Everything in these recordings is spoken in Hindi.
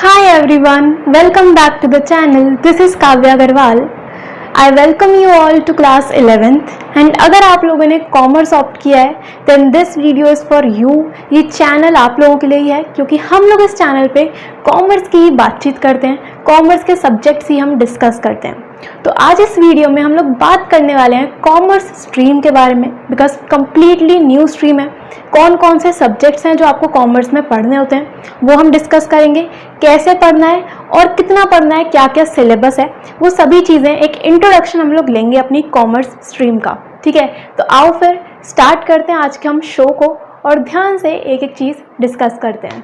Hi everyone, welcome back to the channel. This is Kavya Agarwal. I welcome you all to class 11th and अगर आप लोगों ने कॉमर्स ऑप्ट किया है then this video is for you. ये चैनल आप लोगों के लिए ही है क्योंकि हम लोग इस चैनल पे कॉमर्स की ही बातचीत करते हैं, कॉमर्स के सब्जेक्ट्स ही हम डिस्कस करते हैं। तो आज इस वीडियो में हम लोग बात करने वाले हैं कॉमर्स स्ट्रीम के बारे में बिकॉज कम्प्लीटली न्यू स्ट्रीम है। कौन कौन से सब्जेक्ट्स हैं जो आपको कॉमर्स में पढ़ने होते हैं वो हम डिस्कस करेंगे, कैसे पढ़ना है और कितना पढ़ना है, क्या क्या सिलेबस है, वो सभी चीज़ें एक इंट्रोडक्शन हम लोग लेंगे अपनी कॉमर्स स्ट्रीम का। ठीक है, तो आओ फिर स्टार्ट करते हैं आज के हम शो को और ध्यान से एक एक चीज़ डिस्कस करते हैं।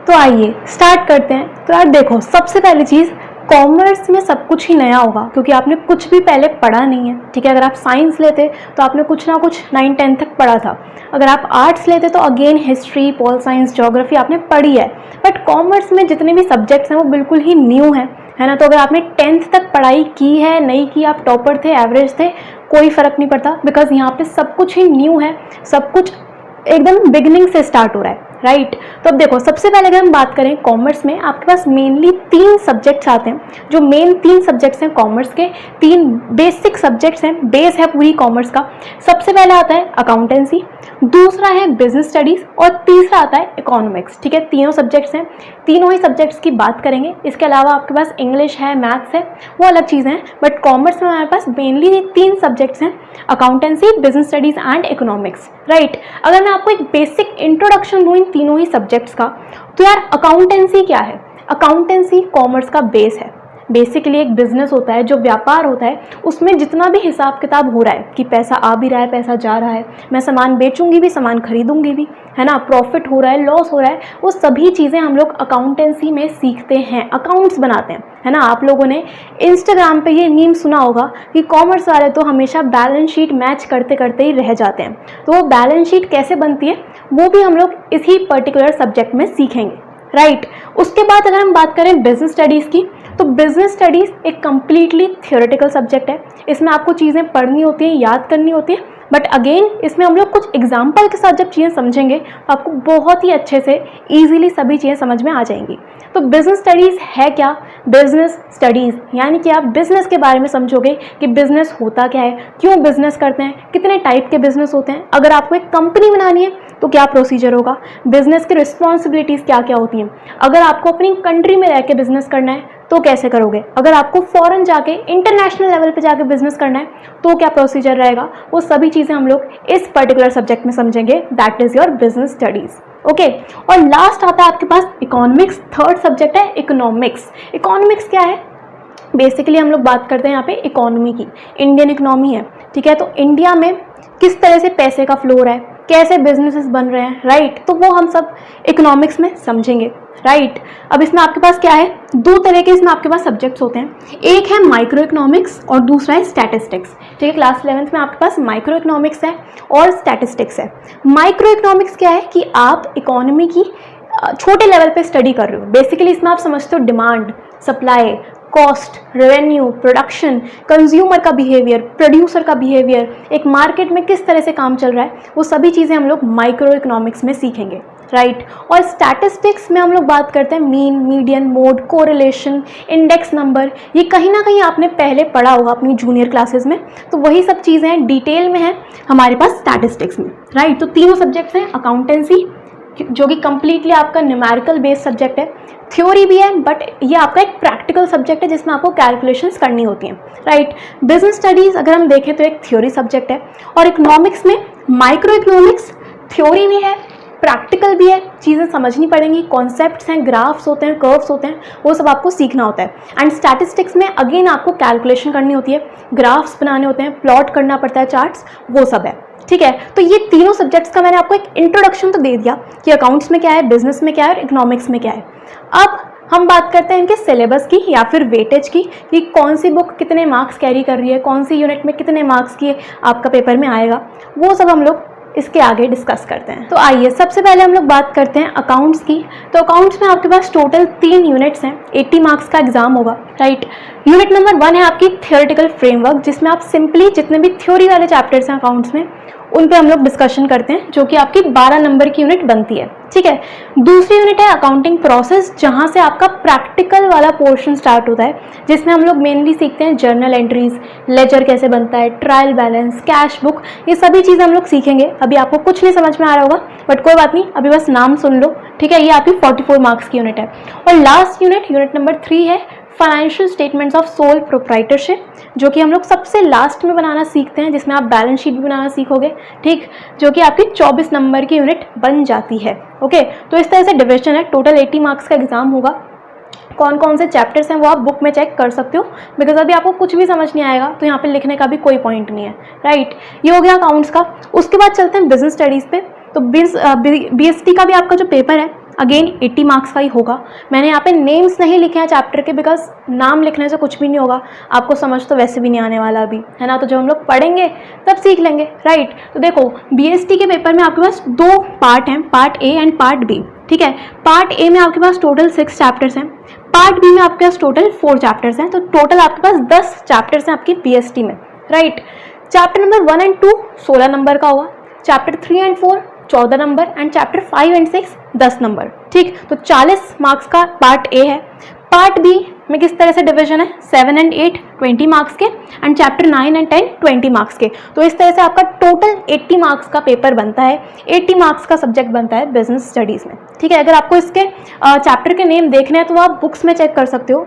तो आइए स्टार्ट करते हैं। तो यार देखो, सबसे पहली चीज़, कॉमर्स में सब कुछ ही नया होगा क्योंकि आपने कुछ भी पहले पढ़ा नहीं है। ठीक है, अगर आप साइंस लेते तो आपने कुछ ना कुछ 9-10 तक पढ़ा था। अगर आप आर्ट्स लेते तो again history, pol science, geography आपने पढ़ी है। बट कॉमर्स में जितने भी सब्जेक्ट्स हैं वो बिल्कुल ही न्यू हैं, है ना। तो अगर आपने 10th तक पढ़ाई की है, नहीं की, आप टॉपर थे, एवरेज थे, कोई फ़र्क नहीं पड़ता बिकॉज यहाँ पे सब कुछ ही न्यू है, सब कुछ एकदम बिगिनिंग से स्टार्ट हो रहा है, राइट। तो अब देखो, सबसे पहले अगर हम बात करें कॉमर्स में आपके पास मेनली 3 सब्जेक्ट्स आते हैं। जो मेन 3 सब्जेक्ट्स हैं कॉमर्स के, 3 बेसिक सब्जेक्ट्स हैं, बेस है पूरी कॉमर्स का। सबसे पहला आता है अकाउंटेंसी, दूसरा है बिजनेस स्टडीज़ और तीसरा आता है इकोनॉमिक्स। ठीक है, तीनों सब्जेक्ट्स हैं, तीनों ही सब्जेक्ट्स की बात करेंगे। इसके अलावा आपके पास इंग्लिश है, मैथ्स है, वो अलग चीज़ें हैं। बट कॉमर्स में हमारे पास मेनली 3 सब्जेक्ट्स हैं, accountancy, business studies and economics, right. अगर मैं आपको एक बेसिक इंट्रोडक्शन दूँ इन तीनों ही सब्जेक्ट्स का, तो यार अकाउंटेंसी क्या है? अकाउंटेंसी कॉमर्स का बेस है। बेसिकली एक बिजनेस होता है, जो व्यापार होता है, उसमें जितना भी हिसाब किताब हो रहा है कि पैसा आ भी रहा है, पैसा जा रहा है, मैं सामान बेचूंगी भी, सामान खरीदूंगी भी, है ना, प्रॉफिट हो रहा है, लॉस हो रहा है, वो सभी चीज़ें हम लोग अकाउंटेंसी में सीखते हैं, अकाउंट्स बनाते हैं, है ना। आप लोगों ने इंस्टाग्राम पे ये मीम सुना होगा कि कॉमर्स वाले तो हमेशा बैलेंस शीट मैच करते करते ही रह जाते हैं। तो वो बैलेंस शीट कैसे बनती है वो भी हम लोग इसी पर्टिकुलर सब्जेक्ट में सीखेंगे, राइट। उसके बाद अगर हम बात करें बिजनेस स्टडीज़ की, तो बिजनेस स्टडीज़ एक कम्प्लीटली थियोरेटिकल सब्जेक्ट है। इसमें आपको चीज़ें पढ़नी होती हैं, याद करनी होती है, बट अगेन इसमें हम लोग कुछ एग्जाम्पल के साथ जब चीज़ें समझेंगे तो आपको बहुत ही अच्छे से ईजिली सभी चीज़ें समझ में आ जाएंगी। तो बिजनेस स्टडीज़ है क्या? बिजनेस स्टडीज़ यानी कि आप बिजनेस के बारे में समझोगे कि बिजनेस होता क्या है, क्यों बिजनेस करते हैं, कितने टाइप के बिजनेस होते हैं, अगर आपको एक कंपनी बनानी है तो क्या प्रोसीजर होगा, बिजनेस की रिस्पॉन्सिबिलिटीज़ क्या क्या होती हैं, अगर आपको अपनी कंट्री में रह के बिजनेस करना है तो कैसे करोगे, अगर आपको फॉरेन जाके इंटरनेशनल लेवल पे जाके बिजनेस करना है तो क्या प्रोसीजर रहेगा, वो सभी चीज़ें हम लोग इस पर्टिकुलर सब्जेक्ट में समझेंगे। That is your business studies, okay. और लास्ट आता है आपके पास इकोनॉमिक्स, थर्ड सब्जेक्ट है इकोनॉमिक्स। इकोनॉमिक्स क्या है? बेसिकली हम लोग बात करते हैं यहाँ पे इकोनॉमी की, इंडियन इकोनॉमी है। ठीक है, तो इंडिया में किस तरह से पैसे का फ्लो हो रहा है, कैसे बिजनेसेस बन रहे हैं, राइट, तो वो हम सब इकोनॉमिक्स में समझेंगे, राइट। अब इसमें आपके पास क्या है, 2 तरह के इसमें आपके पास सब्जेक्ट्स होते हैं, एक है माइक्रो इकोनॉमिक्स और दूसरा है स्टैटिस्टिक्स। ठीक है, क्लास 11th में आपके पास माइक्रो इकोनॉमिक्स है और स्टैटिस्टिक्स है। माइक्रो इकोनॉमिक्स क्या है कि आप इकोनॉमी की छोटे लेवल पे स्टडी कर रहे हो। बेसिकली इसमें आप समझते हो demand, supply, cost, revenue, production, consumer का बिहेवियर, प्रोड्यूसर का बिहेवियर, एक मार्केट में किस तरह से काम चल रहा है, वो सभी चीज़ें हम लोग माइक्रो इकोनॉमिक्स में सीखेंगे, राइट। और स्टैटिस्टिक्स में हम लोग बात करते हैं mean, median, mode, correlation, index number. ये कहीं ना कहीं आपने पहले पढ़ा होगा अपनी जूनियर क्लासेस में, तो वही सब चीज़ें डिटेल में हैं हमारे पास स्टैटिस्टिक्स में, राइट। तो तीनों सब्जेक्ट्स हैं, अकाउंटेंसी जो कि कम्प्लीटली आपका न्यूमेरिकल बेस्ड सब्जेक्ट है, थ्योरी भी है बट ये आपका एक प्रैक्टिकल सब्जेक्ट है जिसमें आपको कैलकुलेशंस करनी होती हैं, राइट। बिजनेस स्टडीज़ अगर हम देखें तो एक थ्योरी सब्जेक्ट है और इकोनॉमिक्स में माइक्रो इकोनॉमिक्स थ्योरी भी है, प्रैक्टिकल भी है, चीज़ें समझनी पड़ेंगी, कॉन्सेप्ट्स हैं, ग्राफ्स होते हैं, कर्व्स होते हैं, वो सब आपको सीखना होता है। एंड स्टैटिस्टिक्स में अगेन आपको कैलकुलेशन करनी होती है, ग्राफ्स बनाने होते हैं, प्लॉट करना पड़ता है, चार्ट्स, वो सब है। ठीक है, तो ये तीनों सब्जेक्ट्स का मैंने आपको एक इंट्रोडक्शन तो दे दिया कि अकाउंट्स में क्या है, बिजनेस में क्या है और इकोनॉमिक्स में क्या है। अब हम बात करते हैं इनके सिलेबस की या फिर वेटेज की कि कौन सी बुक कितने मार्क्स कैरी कर रही है, कौन सी यूनिट में कितने मार्क्स की आपका पेपर में आएगा, वो सब हम लोग इसके आगे डिस्कस करते हैं। तो आइए सबसे पहले हम लोग बात करते हैं अकाउंट्स की। तो अकाउंट्स में आपके पास टोटल 3 यूनिट्स हैं, 80 मार्क्स का एग्जाम होगा, राइट। यूनिट नंबर 1 है आपकी थियोरेटिकल फ्रेमवर्क, जिसमें आप सिंपली जितने भी थ्योरी वाले चैप्टर्स हैं अकाउंट्स में उन पे हम लोग डिस्कशन करते हैं, जो कि आपकी 12 नंबर की यूनिट बनती है। ठीक है, दूसरी यूनिट है अकाउंटिंग प्रोसेस, जहाँ से आपका प्रैक्टिकल वाला पोर्शन स्टार्ट होता है, जिसमें हम लोग मेनली सीखते हैं जर्नल एंट्रीज, लेजर कैसे बनता है, ट्रायल बैलेंस, कैश बुक, ये सभी चीज़ें हम लोग सीखेंगे। अभी आपको कुछ नहीं समझ में आ रहा होगा, बट कोई बात नहीं, अभी बस नाम सुन लो। ठीक है, ये आपकी 44 मार्क्स की यूनिट है। और लास्ट यूनिट नंबर 3 है financial statements of sole proprietorship, जो कि हम लोग सबसे लास्ट में बनाना सीखते हैं, जिसमें आप बैलेंस शीट भी बनाना सीखोगे। ठीक, जो कि आपकी 24 नंबर की यूनिट बन जाती है। ओके, तो इस तरह से डिविजन है। टोटल 80 मार्क्स का एग्जाम होगा। कौन कौन से चैप्टर्स हैं वो आप बुक में चेक कर सकते हो, बिकॉज अभी आपको कुछ भी समझ नहीं आएगा तो यहाँ पे लिखने का भी कोई पॉइंट नहीं है। राइट, ये हो गया अकाउंट्स का। उसके बाद चलते हैं बिजनेस स्टडीज़ पे। तो BST का भी आपका जो पेपर है अगेन 80 मार्क्स का ही होगा। मैंने यहाँ पे नेम्स नहीं लिखे हैं चैप्टर के, बिकॉज नाम लिखने से कुछ भी नहीं होगा, आपको समझ तो वैसे भी नहीं आने वाला अभी, है ना। तो जब हम लोग पढ़ेंगे तब सीख लेंगे। राइट, तो देखो BST के पेपर में आपके पास 2 पार्ट हैं, part A and part B. ठीक है, पार्ट ए में आपके पास टोटल 6 चैप्टर्स हैं, पार्ट बी में आपके पास टोटल 4 चैप्टर्स हैं। तो टोटल आपके पास 10 चैप्टर्स हैं आपकी BST में। Right, chapter number 1 and 2 16 number का होगा, chapter 3 and 4 14 number, and chapter 5 and 6 10 number. ठीक, तो 40 मार्क्स का पार्ट ए है। पार्ट बी में किस तरह से डिवीजन है, 7 एंड 8 20 मार्क्स के, एंड चैप्टर 9 एंड 10 20 मार्क्स के। तो इस तरह से आपका टोटल 80 मार्क्स का पेपर बनता है, 80 मार्क्स का सब्जेक्ट बनता है बिजनेस स्टडीज़ में। ठीक है, अगर आपको इसके चैप्टर के नेम देखने हैं तो आप बुक्स में चेक कर सकते हो।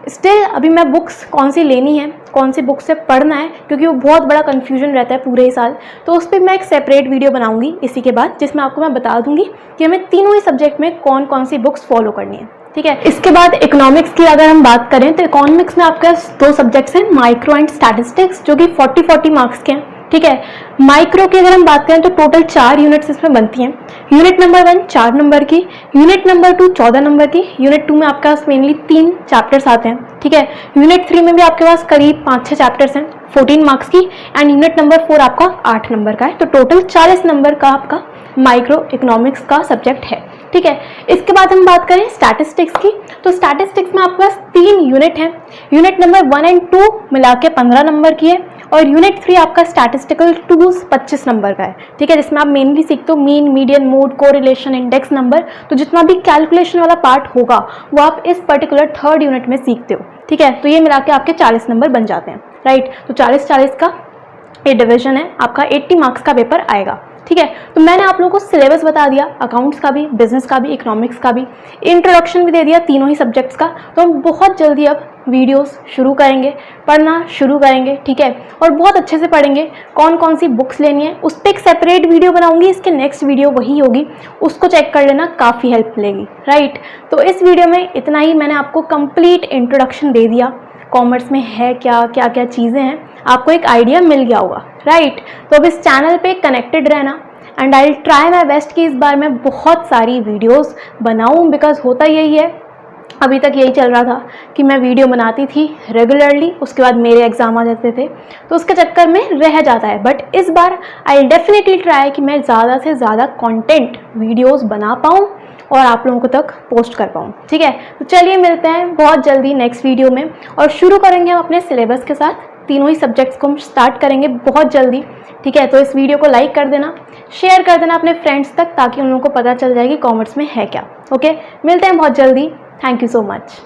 स्टिल अभी मैं बुक्स कौन सी लेनी है, कौन सी बुक से पढ़ना है, क्योंकि वो बहुत बड़ा कन्फ्यूजन रहता है पूरे ही साल, तो उस पर मैं एक सेपरेट वीडियो बनाऊंगी इसी के बाद, जिसमें आपको मैं बता दूंगी कि हमें तीनों ही सब्जेक्ट में कौन कौन सी बुक्स फॉलो करनी है। ठीक है, इसके बाद इकोनॉमिक्स की अगर हम बात करें तो इकोनॉमिक्स में आपके 2 सब्जेक्ट्स हैं, माइक्रो एंड स्टैटिस्टिक्स, जो कि 40 मार्क्स के हैं। ठीक है, माइक्रो की अगर हम बात करें तो टोटल 4 यूनिट्स इसमें बनती हैं। यूनिट नंबर 1 4 नंबर की, यूनिट नंबर 2 14 नंबर की, यूनिट 2 में आपके पास मेनली 3 चैप्टर्स आते हैं। ठीक है, यूनिट 3 में भी आपके पास करीब 5-6 चैप्टर्स हैं 14 मार्क्स की, एंड यूनिट नंबर 4 आपका 8 नंबर का है। तो टोटल 40 नंबर का आपका माइक्रो इकोनॉमिक्स का सब्जेक्ट है। ठीक है, इसके बाद हम बात करें स्टैटिस्टिक्स की, तो स्टैटिस्टिक्स में आपके पास 3 यूनिट हैं। यूनिट नंबर 1 एंड 2 मिला के 15 नंबर की है, और यूनिट 3 आपका स्टैटिस्टिकल टूल्स 25 नंबर का है। ठीक है, जिसमें आप मेनली सीखते हो mean, median, mode, correlation, index number. तो जितना भी कैलकुलेशन वाला पार्ट होगा वो आप इस पर्टिकुलर 3rd यूनिट में सीखते हो। ठीक है, तो ये मिला के आपके 40 नंबर बन जाते हैं। राइट, तो 40-40 का ये डिवीजन है, आपका 80 मार्क्स का पेपर आएगा। ठीक है, तो मैंने आप लोगों को सिलेबस बता दिया, अकाउंट्स का भी, बिजनेस का भी, इकोनॉमिक्स का भी, इंट्रोडक्शन भी दे दिया तीनों ही सब्जेक्ट्स का। तो हम बहुत जल्दी अब वीडियोस शुरू करेंगे, पढ़ना शुरू करेंगे। ठीक है, और बहुत अच्छे से पढ़ेंगे। कौन कौन सी बुक्स लेनी है उस पर एक सेपरेट वीडियो बनाऊंगी, इसके नेक्स्ट वीडियो वही होगी, उसको चेक कर लेना, काफ़ी हेल्प मिलेगी। राइट, तो इस वीडियो में इतना ही, मैंने आपको कंप्लीट इंट्रोडक्शन दे दिया, कॉमर्स में है क्या क्या क्या चीज़ें हैं, आपको एक आइडिया मिल गया होगा। राइट, तो अब इस चैनल पे कनेक्टेड रहना, and I will try my best कि इस बार मैं बहुत सारी वीडियोस बनाऊं, बिकॉज होता यही है, अभी तक यही चल रहा था कि मैं वीडियो बनाती थी रेगुलरली, उसके बाद मेरे एग्ज़ाम आ जाते थे, तो उसके चक्कर में रह जाता है। बट इस बार आई विल डेफिनेटली ट्राई कि मैं ज़्यादा से ज़्यादा कंटेंट वीडियोस बना पाऊँ और आप लोगों को तक पोस्ट कर पाऊँ। ठीक है, तो चलिए मिलते हैं बहुत जल्दी नेक्स्ट वीडियो में, और शुरू करेंगे हम अपने सिलेबस के साथ। तीनों ही सब्जेक्ट्स को हम स्टार्ट करेंगे बहुत जल्दी। ठीक है, तो इस वीडियो को लाइक कर देना, शेयर कर देना अपने फ्रेंड्स तक, ताकि उन लोगों को पता चल जाए कि कॉमर्स में है क्या। ओके, मिलते हैं बहुत जल्दी। Thank you so much.